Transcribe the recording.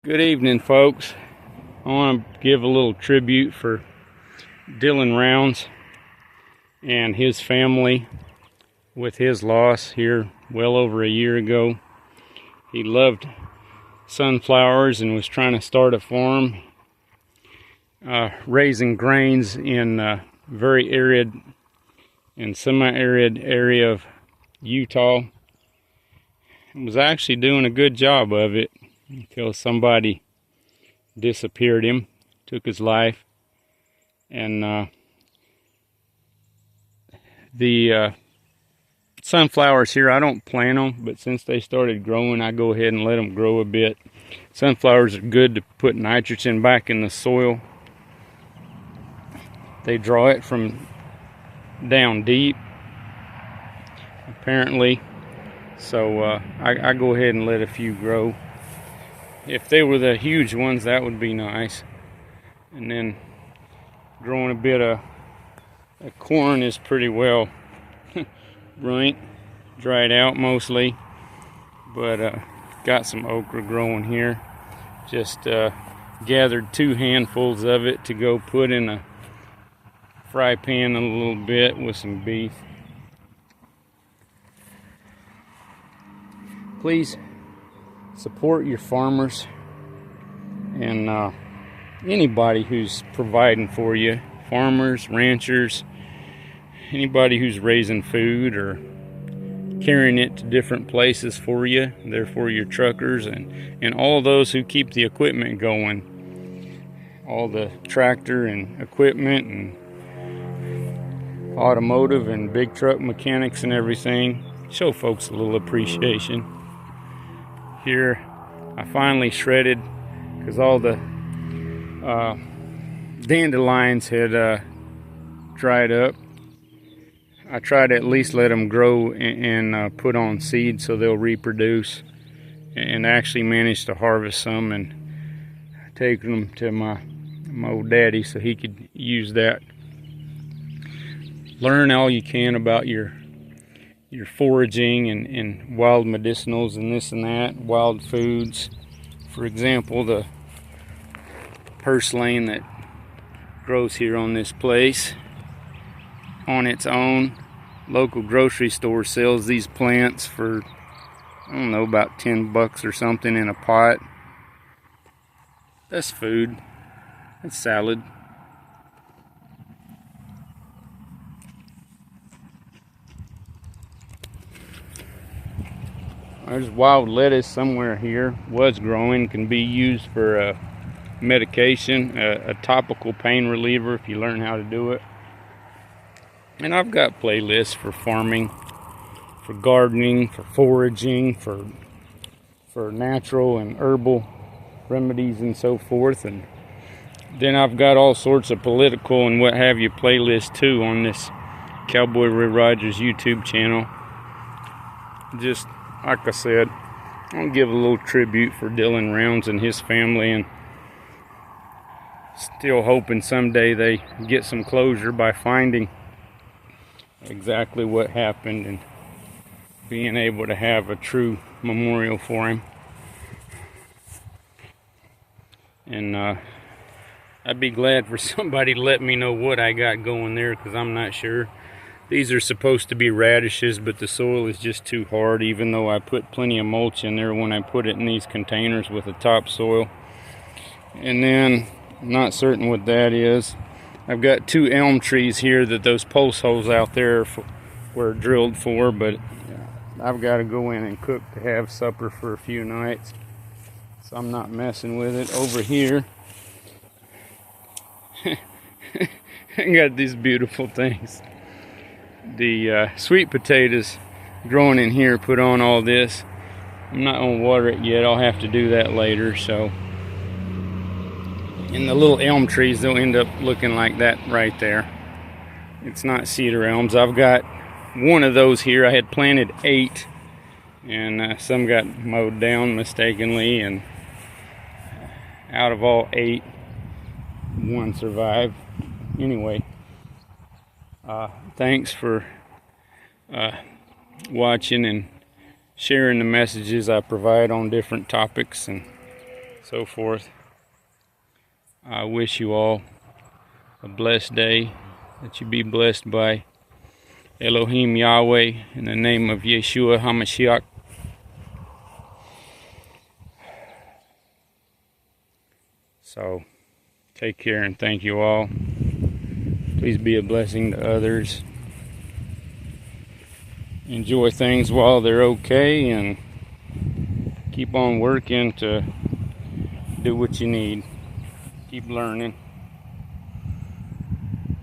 Good evening, folks. I want to give a little tribute for Dylan Rounds and his family with his loss here well over a year ago. He loved sunflowers and was trying to start a farm, raising grains in very arid and semi-arid area of Utah. He was actually doing a good job of it until somebody disappeared him, took his life. And the sunflowers here, I don't plant them, but since they started growing, I go ahead and let them grow a bit. Sunflowers are good to put nitrogen back in the soil. They draw it from down deep, apparently. So I go ahead and let a few grow. If they were the huge ones, that would be nice. And then growing a bit of corn is pretty well dried out mostly, but got some okra growing here. Just gathered 2 handfuls of it to go put in a fry pan a little bit with some beef. Please support your farmers and anybody who's providing for you. Farmers, ranchers, anybody who's raising food or carrying it to different places for you. Therefore, your truckers and all those who keep the equipment going. All the tractor and equipment and automotive and big truck mechanics and everything. Show folks a little appreciation. Here I finally shredded because all the dandelions had dried up. I try to at least let them grow and put on seed so they'll reproduce, and actually managed to harvest some and take them to my old daddy so he could use that. Learn all you can about your foraging and wild medicinals and this and that, wild foods. For example, the purslane that grows here on this place on its own. Local grocery store sells these plants for, I don't know, about $10 or something in a pot. That's food. That's salad. There's wild lettuce somewhere here, was growing, can be used for medication, a topical pain reliever if you learn how to do it. And I've got playlists for farming, for gardening, for foraging, for natural and herbal remedies and so forth. And then I've got all sorts of political and what have you playlists too on this Cowboy Roy Rogers YouTube channel. Just like I said, I'll give a little tribute for Dylan Rounds and his family, and still hoping someday they get some closure by finding exactly what happened and being able to have a true memorial for him. And I'd be glad for somebody to let me know what I got going there, because I'm not sure. These are supposed to be radishes, but the soil is just too hard, even though I put plenty of mulch in there when I put it in these containers with the topsoil. And then, I'm not certain what that is. I've got 2 elm trees here that those post holes out there were drilled for, but I've got to go in and cook to have supper for a few nights, so I'm not messing with it. Over here, I got these beautiful things. The sweet potatoes growing in here put on all this. I'm not going to water it yet. I'll have to do that later. So, and the little elm trees, they'll end up looking like that right there. It's not cedar elms. I've got one of those here. I had planted 8, and some got mowed down mistakenly, and out of all 8, 1 survived. Anyway, thanks for watching and sharing the messages I provide on different topics, and so forth. I wish you all a blessed day, that you be blessed by Elohim Yahweh, in the name of Yeshua HaMashiach. So, take care and thank you all. Please be a blessing to others. Enjoy things while they're okay, and keep on working to do what you need. Keep learning.